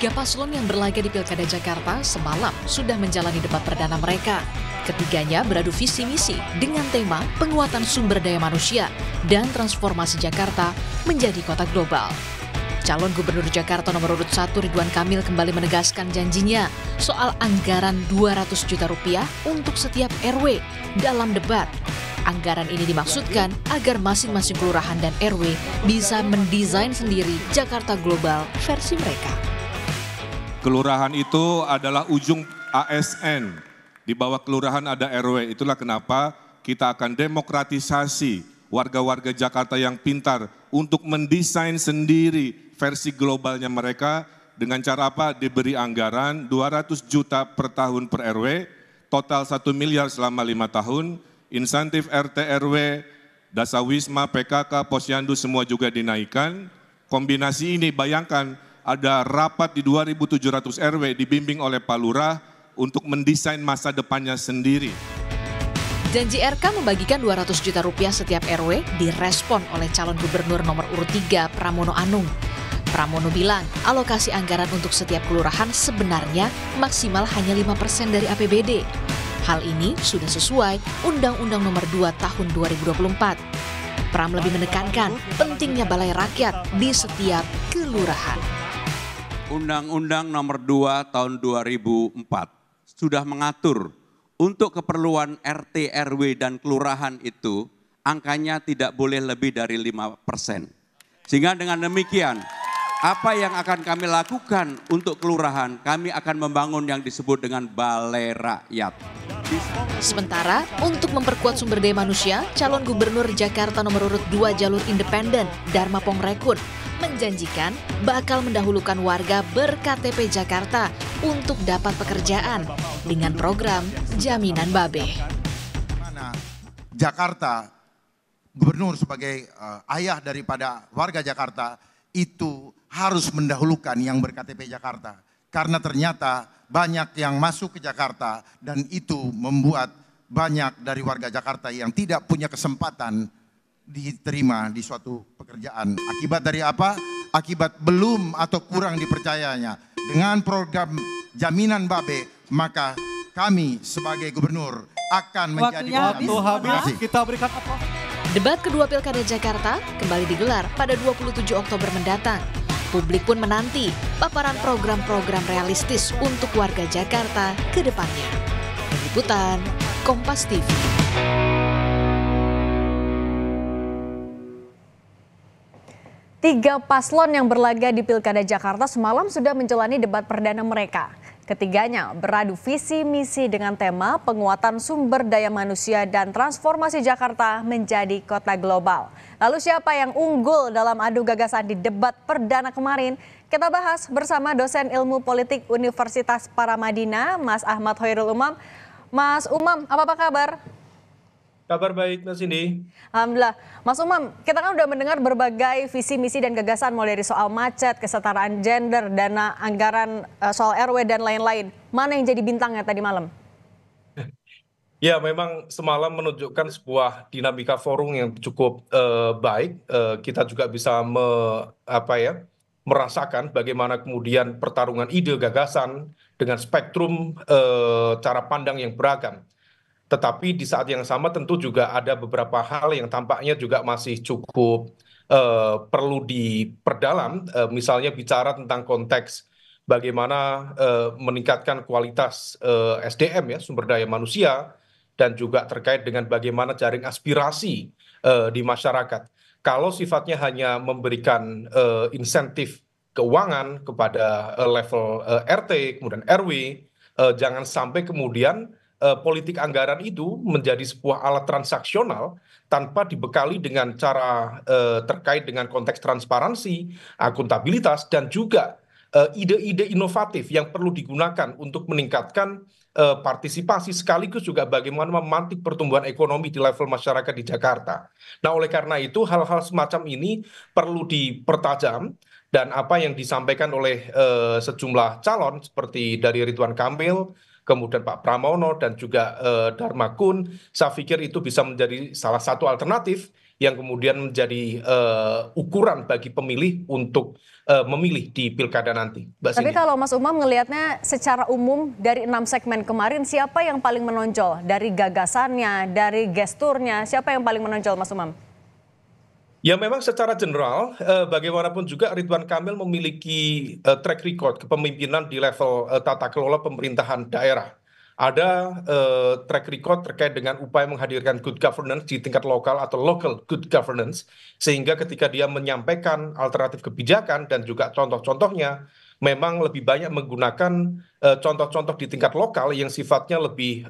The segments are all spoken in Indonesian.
Tiga paslon yang berlaga di Pilkada Jakarta semalam sudah menjalani debat perdana mereka. Ketiganya beradu visi misi dengan tema penguatan sumber daya manusia dan transformasi Jakarta menjadi kota global. Calon Gubernur Jakarta nomor urut 1 Ridwan Kamil kembali menegaskan janjinya soal anggaran 200 juta rupiah untuk setiap RW dalam debat. Anggaran ini dimaksudkan agar masing-masing kelurahan dan RW bisa mendesain sendiri Jakarta global versi mereka. Kelurahan itu adalah ujung ASN, di bawah kelurahan ada RW. Itulah kenapa kita akan demokratisasi warga-warga Jakarta yang pintar untuk mendesain sendiri versi globalnya mereka dengan cara apa? Diberi anggaran 200 juta per tahun per RW, total 1 miliar selama 5 tahun, insentif RT RW, Dasawisma, PKK, Posyandu semua juga dinaikkan. Kombinasi ini bayangkan ada rapat di 2.700 RW dibimbing oleh Pak Lurah untuk mendesain masa depannya sendiri. Janji RK membagikan 200 juta rupiah setiap RW direspon oleh calon gubernur nomor urut 3 Pramono Anung. Pramono bilang alokasi anggaran untuk setiap kelurahan sebenarnya maksimal hanya 5% dari APBD. Hal ini sudah sesuai Undang-Undang nomor 2 tahun 2024. Pram lebih menekankan pentingnya balai rakyat di setiap kelurahan. Undang-Undang nomor 2 tahun 2004 sudah mengatur untuk keperluan RT, RW, dan kelurahan itu angkanya tidak boleh lebih dari 5%. Sehingga dengan demikian, apa yang akan kami lakukan untuk kelurahan, kami akan membangun yang disebut dengan balai rakyat. Sementara untuk memperkuat sumber daya manusia, calon gubernur Jakarta nomor urut 2 jalur independen, Dharma Pongrekun, menjanjikan bakal mendahulukan warga ber-KTP Jakarta untuk dapat pekerjaan dengan program Jaminan Babe. Jakarta, gubernur sebagai ayah daripada warga Jakarta itu harus mendahulukan yang ber-KTP Jakarta. Karena ternyata banyak yang masuk ke Jakarta dan itu membuat banyak dari warga Jakarta yang tidak punya kesempatan diterima di suatu pekerjaan. Akibat dari apa? Akibat belum atau kurang dipercayanya. Dengan program Jaminan Babe, maka kami sebagai gubernur akan menjadi waktu habis. Kita berikan apa? Debat kedua Pilkada Jakarta kembali digelar pada 27 Oktober mendatang. Publik pun menanti paparan program-program realistis untuk warga Jakarta ke depannya. Liputan Kompas TV. Tiga paslon yang berlaga di Pilkada Jakarta semalam sudah menjalani debat perdana mereka. Ketiganya beradu visi misi dengan tema penguatan sumber daya manusia dan transformasi Jakarta menjadi kota global. Lalu siapa yang unggul dalam adu gagasan di debat perdana kemarin? Kita bahas bersama dosen ilmu politik Universitas Paramadina, Mas Ahmad Hoirul Umam. Mas Umam, apa kabar? Kabar baik, Mas Cindy. Alhamdulillah. Mas Umam, kita kan udah mendengar berbagai visi, misi, dan gagasan mulai dari soal macet, kesetaraan gender, dana anggaran soal RW, dan lain-lain. Mana yang jadi bintangnya tadi malam? Ya, memang semalam menunjukkan sebuah dinamika forum yang cukup baik. Kita juga bisa merasakan bagaimana kemudian pertarungan ide, gagasan dengan spektrum cara pandang yang beragam. Tetapi di saat yang sama tentu juga ada beberapa hal yang tampaknya juga masih cukup perlu diperdalam. Misalnya bicara tentang konteks bagaimana meningkatkan kualitas SDM ya, sumber daya manusia, dan juga terkait dengan bagaimana jaring aspirasi di masyarakat. Kalau sifatnya hanya memberikan insentif keuangan kepada level RT, kemudian RW, jangan sampai kemudian politik anggaran itu menjadi sebuah alat transaksional tanpa dibekali dengan cara terkait dengan konteks transparansi, akuntabilitas, dan juga ide-ide inovatif yang perlu digunakan untuk meningkatkan partisipasi sekaligus juga bagaimana memantik pertumbuhan ekonomi di level masyarakat di Jakarta. Nah, oleh karena itu hal-hal semacam ini perlu dipertajam dan apa yang disampaikan oleh sejumlah calon seperti dari Ridwan Kamil, kemudian Pak Pramono dan juga Dharma Kun, saya pikir itu bisa menjadi salah satu alternatif yang kemudian menjadi ukuran bagi pemilih untuk memilih di pilkada nanti. Mbak Tapi Cindy. kalau Mas Umam ngelihatnya secara umum dari 6 segmen kemarin, siapa yang paling menonjol? Dari gagasannya, dari gesturnya, siapa yang paling menonjol Mas Umam? Ya memang secara general, bagaimanapun juga Ridwan Kamil memiliki track record kepemimpinan di level tata kelola pemerintahan daerah. Ada track record terkait dengan upaya menghadirkan good governance di tingkat lokal atau local good governance, sehingga ketika dia menyampaikan alternatif kebijakan dan juga contoh-contohnya, memang lebih banyak menggunakan contoh-contoh di tingkat lokal yang sifatnya lebih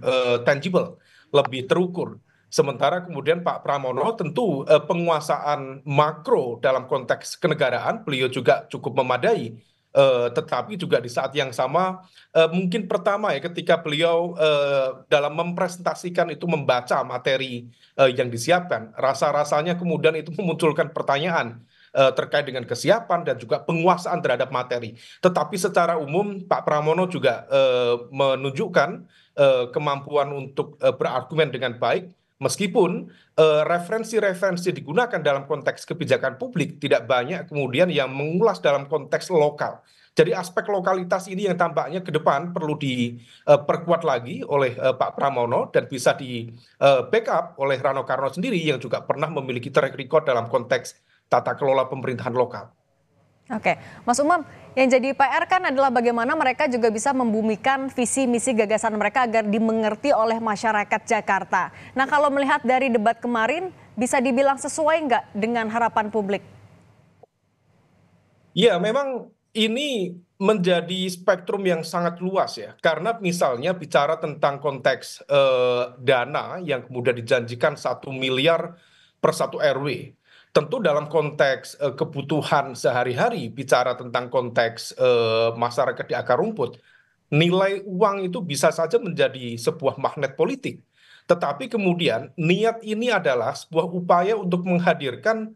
tangible, lebih terukur. Sementara kemudian Pak Pramono tentu penguasaan makro dalam konteks kenegaraan beliau juga cukup memadai, tetapi juga di saat yang sama mungkin pertama ya ketika beliau dalam mempresentasikan itu membaca materi yang disiapkan, rasa-rasanya kemudian itu memunculkan pertanyaan terkait dengan kesiapan dan juga penguasaan terhadap materi. Tetapi secara umum Pak Pramono juga menunjukkan kemampuan untuk berargumen dengan baik. Meskipun referensi-referensi digunakan dalam konteks kebijakan publik tidak banyak kemudian yang mengulas dalam konteks lokal. Jadi aspek lokalitas ini yang tampaknya ke depan perlu diperkuat lagi oleh Pak Pramono dan bisa di backup oleh Rano Karno sendiri yang juga pernah memiliki track record dalam konteks tata kelola pemerintahan lokal. Oke, Mas Umam, yang jadi PR kan adalah bagaimana mereka juga bisa membumikan visi misi gagasan mereka agar dimengerti oleh masyarakat Jakarta. Nah, kalau melihat dari debat kemarin, bisa dibilang sesuai nggak dengan harapan publik? Ya, memang ini menjadi spektrum yang sangat luas ya. Karena misalnya bicara tentang konteks dana yang kemudian dijanjikan 1 miliar per 1 RW. Tentu dalam konteks kebutuhan sehari-hari, bicara tentang konteks masyarakat di akar rumput, nilai uang itu bisa saja menjadi sebuah magnet politik. Tetapi kemudian niat ini adalah sebuah upaya untuk menghadirkan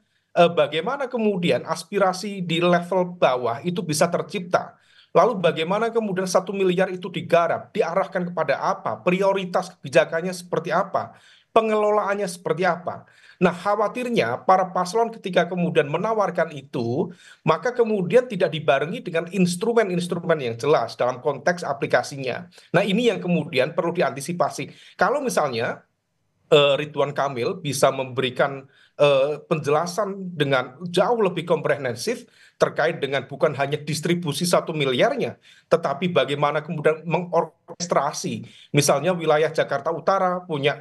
bagaimana kemudian aspirasi di level bawah itu bisa tercipta. Lalu bagaimana kemudian 1 miliar itu digarap, diarahkan kepada apa, prioritas kebijakannya seperti apa, pengelolaannya seperti apa. Nah, khawatirnya para paslon ketika kemudian menawarkan itu, maka kemudian tidak dibarengi dengan instrumen-instrumen yang jelas dalam konteks aplikasinya. Nah, ini yang kemudian perlu diantisipasi. Kalau misalnya Ridwan Kamil bisa memberikan penjelasan dengan jauh lebih komprehensif terkait dengan bukan hanya distribusi 1 miliarnya, tetapi bagaimana kemudian mengorkestrasi. Misalnya wilayah Jakarta Utara punya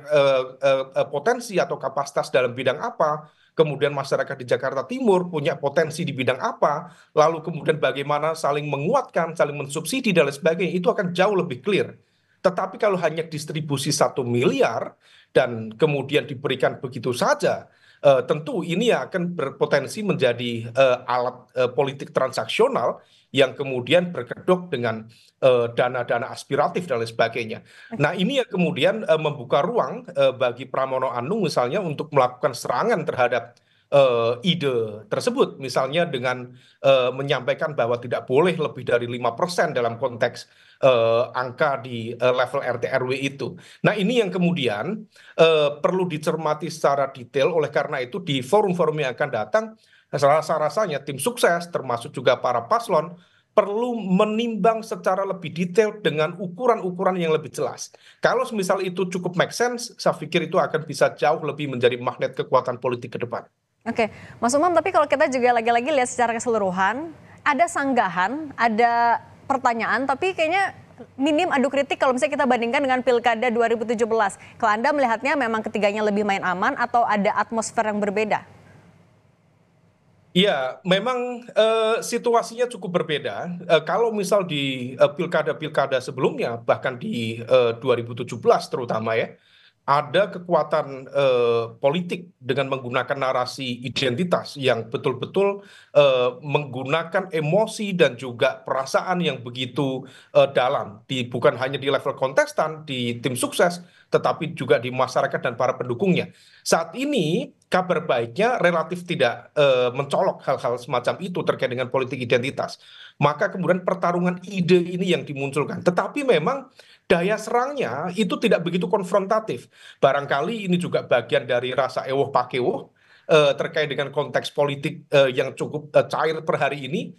potensi atau kapasitas dalam bidang apa, kemudian masyarakat di Jakarta Timur punya potensi di bidang apa, lalu kemudian bagaimana saling menguatkan, saling mensubsidi dan lain sebagainya, itu akan jauh lebih clear. Tetapi kalau hanya distribusi 1 miliar dan kemudian diberikan begitu saja, tentu ini akan berpotensi menjadi alat politik transaksional yang kemudian berkedok dengan dana-dana aspiratif dan lain sebagainya. Nah, ini yang kemudian membuka ruang bagi Pramono Anung misalnya untuk melakukan serangan terhadap ide tersebut, misalnya dengan menyampaikan bahwa tidak boleh lebih dari 5% dalam konteks angka di level RT RW itu. Nah, ini yang kemudian perlu dicermati secara detail. Oleh karena itu di forum-forum yang akan datang, rasa-rasanya tim sukses termasuk juga para paslon perlu menimbang secara lebih detail dengan ukuran-ukuran yang lebih jelas. Kalau misal itu cukup make sense, saya pikir itu akan bisa jauh lebih menjadi magnet kekuatan politik ke depan. Oke, Mas Umam, tapi kalau kita juga lagi-lagi lihat secara keseluruhan, ada sanggahan, ada pertanyaan, tapi kayaknya minim adu kritik kalau misalnya kita bandingkan dengan Pilkada 2017. Kalau Anda melihatnya memang ketiganya lebih main aman atau ada atmosfer yang berbeda? Iya, memang situasinya cukup berbeda. Kalau misal di pilkada-pilkada sebelumnya, bahkan di 2017 terutama ya, ada kekuatan politik dengan menggunakan narasi identitas yang betul-betul menggunakan emosi dan juga perasaan yang begitu dalam, bukan hanya di level kontestan, di tim sukses, tetapi juga di masyarakat dan para pendukungnya. Saat ini kabar baiknya relatif tidak mencolok hal-hal semacam itu terkait dengan politik identitas. Maka kemudian pertarungan ide ini yang dimunculkan. Tetapi memang daya serangnya itu tidak begitu konfrontatif. Barangkali ini juga bagian dari rasa ewoh pakewoh terkait dengan konteks politik yang cukup cair per hari ini,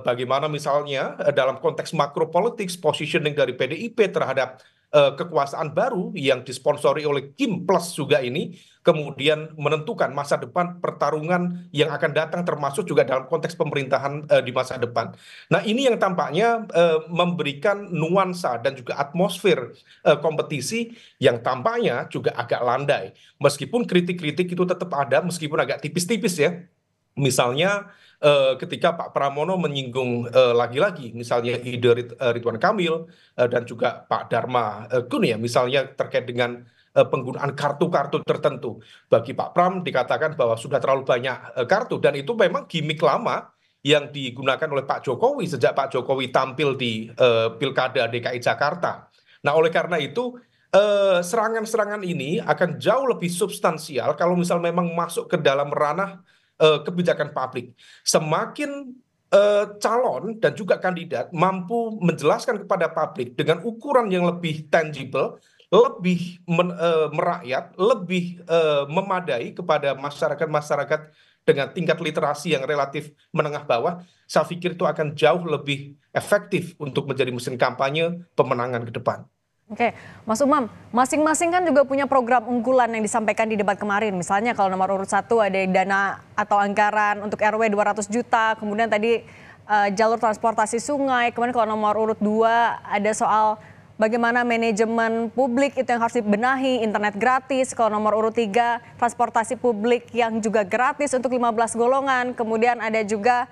bagaimana misalnya dalam konteks makropolitik positioning dari PDIP terhadap kekuasaan baru yang disponsori oleh Kim Plus juga ini kemudian menentukan masa depan pertarungan yang akan datang termasuk juga dalam konteks pemerintahan di masa depan. Nah, ini yang tampaknya memberikan nuansa dan juga atmosfer kompetisi yang tampaknya juga agak landai. Meskipun kritik-kritik itu tetap ada meskipun agak tipis-tipis ya. Misalnya ketika Pak Pramono menyinggung lagi-lagi misalnya ide Ridwan Kamil dan juga Pak Dharma Kun ya misalnya terkait dengan penggunaan kartu-kartu tertentu. Bagi Pak Pram dikatakan bahwa sudah terlalu banyak kartu dan itu memang gimmick lama yang digunakan oleh Pak Jokowi sejak Pak Jokowi tampil di Pilkada DKI Jakarta. Nah, oleh karena itu serangan-serangan ini akan jauh lebih substansial kalau misal memang masuk ke dalam ranah kebijakan publik. Semakin calon dan juga kandidat mampu menjelaskan kepada publik dengan ukuran yang lebih tangible, lebih merakyat, lebih memadai kepada masyarakat-masyarakat dengan tingkat literasi yang relatif menengah bawah, saya pikir itu akan jauh lebih efektif untuk menjadi mesin kampanye pemenangan ke depan. Oke, Mas Umam, masing-masing kan juga punya program unggulan yang disampaikan di debat kemarin. Misalnya kalau nomor urut 1 ada dana atau anggaran untuk RW 200 juta, kemudian tadi jalur transportasi sungai, kemudian kalau nomor urut 2 ada soal bagaimana manajemen publik itu yang harus dibenahi, internet gratis, kalau nomor urut 3 transportasi publik yang juga gratis untuk 15 golongan, kemudian ada juga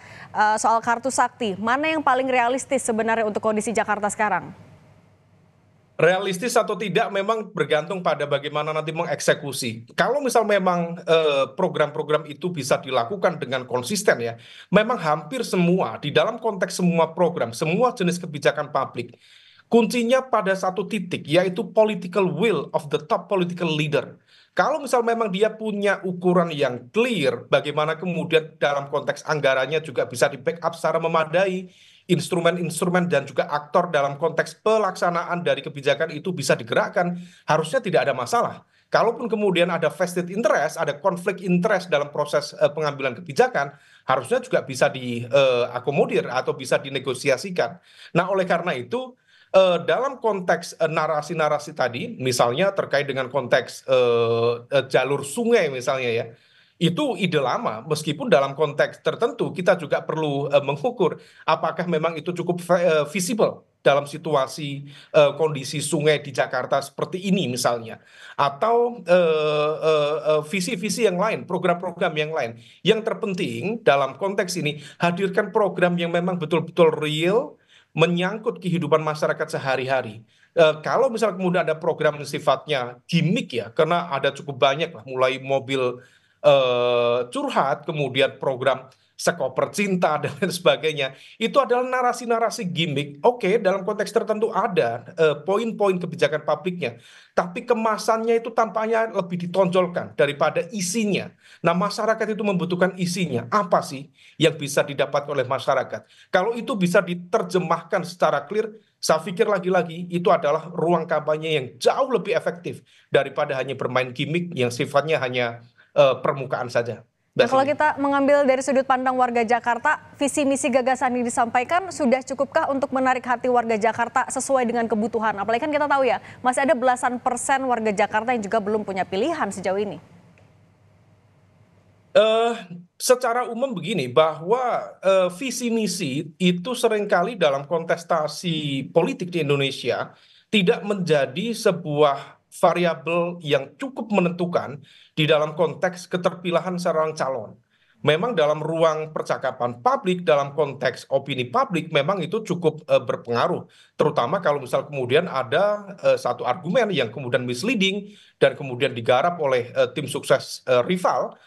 soal kartu sakti. Mana yang paling realistis sebenarnya untuk kondisi Jakarta sekarang? Realistis atau tidak memang bergantung pada bagaimana nanti mengeksekusi. Kalau misal memang program-program itu bisa dilakukan dengan konsisten ya, memang hampir semua di dalam konteks semua program, semua jenis kebijakan publik, kuncinya pada satu titik, yaitu political will of the top political leader. Kalau misal memang dia punya ukuran yang clear, bagaimana kemudian dalam konteks anggarannya juga bisa di-backup secara memadai, instrumen-instrumen dan juga aktor dalam konteks pelaksanaan dari kebijakan itu bisa digerakkan, harusnya tidak ada masalah. Kalaupun kemudian ada vested interest, ada konflik interest dalam proses pengambilan kebijakan, harusnya juga bisa diakomodir atau bisa dinegosiasikan. Nah, oleh karena itu, dalam konteks narasi-narasi tadi, misalnya terkait dengan konteks jalur sungai misalnya ya, itu ide lama, meskipun dalam konteks tertentu kita juga perlu mengukur apakah memang itu cukup visible dalam situasi kondisi sungai di Jakarta seperti ini misalnya, atau visi-visi yang lain, program-program yang lain. Yang terpenting dalam konteks ini, hadirkan program yang memang betul-betul real, menyangkut kehidupan masyarakat sehari-hari. Kalau misal kemudian ada program yang sifatnya gimmick ya, karena ada cukup banyak lah, mulai mobil curhat, kemudian program sekoper cinta dan lain sebagainya, itu adalah narasi-narasi gimmick. Oke, dalam konteks tertentu ada poin-poin kebijakan publiknya, tapi kemasannya itu tampaknya lebih ditonjolkan daripada isinya. Nah, masyarakat itu membutuhkan isinya. Apa sih yang bisa didapat oleh masyarakat? Kalau itu bisa diterjemahkan secara clear, saya pikir lagi-lagi itu adalah ruang kampanye yang jauh lebih efektif daripada hanya bermain gimmick yang sifatnya hanya permukaan saja. Nah, kalau kita mengambil dari sudut pandang warga Jakarta, visi misi gagasan yang disampaikan sudah cukupkah untuk menarik hati warga Jakarta sesuai dengan kebutuhan? Apalagi kan kita tahu ya, masih ada belasan persen warga Jakarta yang juga belum punya pilihan sejauh ini. Secara umum begini, bahwa visi misi itu seringkali dalam kontestasi politik di Indonesia tidak menjadi sebuah variabel yang cukup menentukan di dalam konteks keterpilihan seorang calon. Memang dalam ruang percakapan publik, dalam konteks opini publik, memang itu cukup berpengaruh. Terutama kalau misal kemudian ada satu argumen yang kemudian misleading dan kemudian digarap oleh tim sukses rival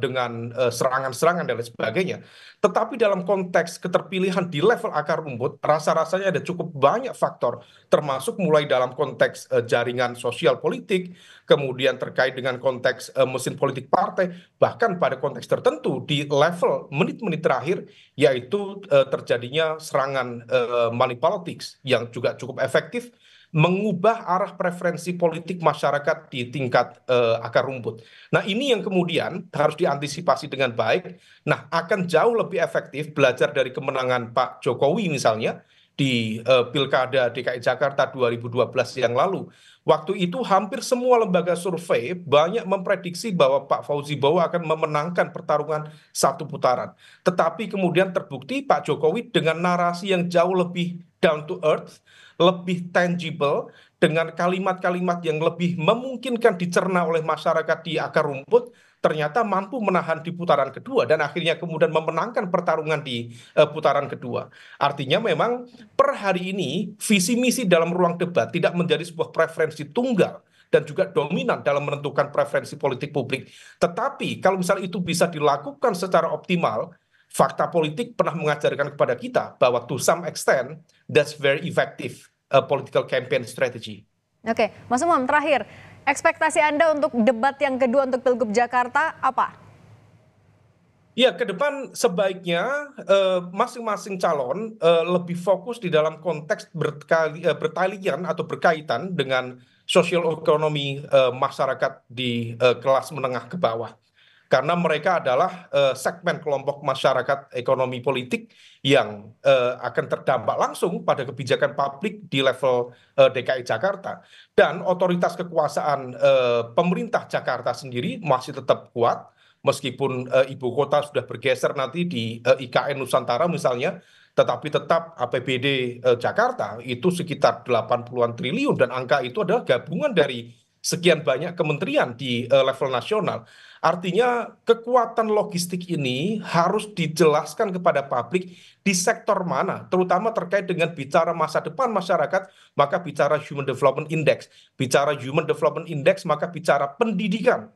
dengan serangan-serangan dan lain sebagainya. Tetapi dalam konteks keterpilihan di level akar rumput, rasa-rasanya ada cukup banyak faktor, termasuk mulai dalam konteks jaringan sosial politik, kemudian terkait dengan konteks mesin politik partai, bahkan pada konteks tertentu di level menit-menit terakhir, yaitu terjadinya serangan money politics yang juga cukup efektif mengubah arah preferensi politik masyarakat di tingkat akar rumput. Nah, ini yang kemudian harus diantisipasi dengan baik. Nah, akan jauh lebih efektif belajar dari kemenangan Pak Jokowi misalnya di Pilkada DKI Jakarta 2012 yang lalu. Waktu itu hampir semua lembaga survei banyak memprediksi bahwa Pak Fauzi Bowo akan memenangkan pertarungan satu putaran. Tetapi kemudian terbukti Pak Jokowi dengan narasi yang jauh lebih down to earth, lebih tangible, dengan kalimat-kalimat yang lebih memungkinkan dicerna oleh masyarakat di akar rumput, ternyata mampu menahan di putaran kedua dan akhirnya kemudian memenangkan pertarungan di putaran kedua. Artinya memang per hari ini visi misi dalam ruang debat tidak menjadi sebuah preferensi tunggal dan juga dominan dalam menentukan preferensi politik publik. Tetapi kalau misalnya itu bisa dilakukan secara optimal, fakta politik pernah mengajarkan kepada kita bahwa to some extent that's very effective political campaign strategy. Oke, Mas Umam, terakhir, ekspektasi Anda untuk debat yang kedua untuk Pilgub Jakarta apa? Ya, ke depan sebaiknya masing-masing calon lebih fokus di dalam konteks bertalian atau berkaitan dengan sosial ekonomi masyarakat di kelas menengah ke bawah. Karena mereka adalah segmen kelompok masyarakat ekonomi politik yang akan terdampak langsung pada kebijakan publik di level DKI Jakarta. Dan otoritas kekuasaan pemerintah Jakarta sendiri masih tetap kuat, meskipun ibu kota sudah bergeser nanti di IKN Nusantara misalnya, tetapi tetap APBD Jakarta itu sekitar 80-an triliun, dan angka itu adalah gabungan dari sekian banyak kementerian di level nasional. Artinya kekuatan logistik ini harus dijelaskan kepada publik di sektor mana, terutama terkait dengan bicara masa depan masyarakat, maka bicara Human Development Index. Bicara Human Development Index, maka bicara pendidikan,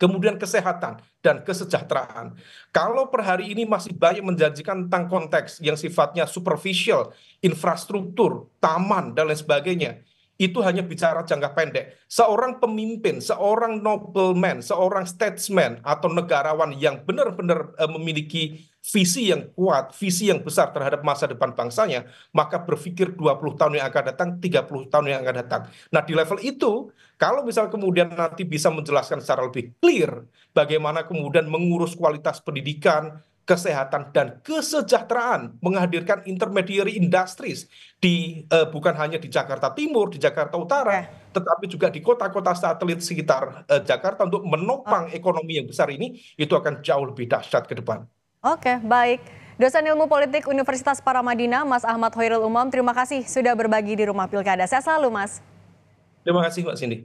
kemudian kesehatan dan kesejahteraan. Kalau per hari ini masih banyak menjanjikan tentang konteks yang sifatnya superficial, infrastruktur, taman, dan lain sebagainya, itu hanya bicara jangka pendek. Seorang pemimpin, seorang nobleman, seorang statesman atau negarawan yang benar-benar memiliki visi yang kuat, visi yang besar terhadap masa depan bangsanya, maka berpikir 20 tahun yang akan datang, 30 tahun yang akan datang. Nah, di level itu, kalau misal kemudian nanti bisa menjelaskan secara lebih clear bagaimana kemudian mengurus kualitas pendidikan, kesehatan, dan kesejahteraan, menghadirkan intermediary industries di bukan hanya di Jakarta Timur, di Jakarta Utara, tetapi juga di kota-kota satelit sekitar Jakarta untuk menopang ekonomi yang besar ini, itu akan jauh lebih dahsyat ke depan. Oke, baik. Dosen Ilmu Politik Universitas Paramadina, Mas Ahmad Hoirul Umam, terima kasih sudah berbagi di Rumah Pilkada. Sehat selalu, Mas. Terima kasih, Mbak Cindy.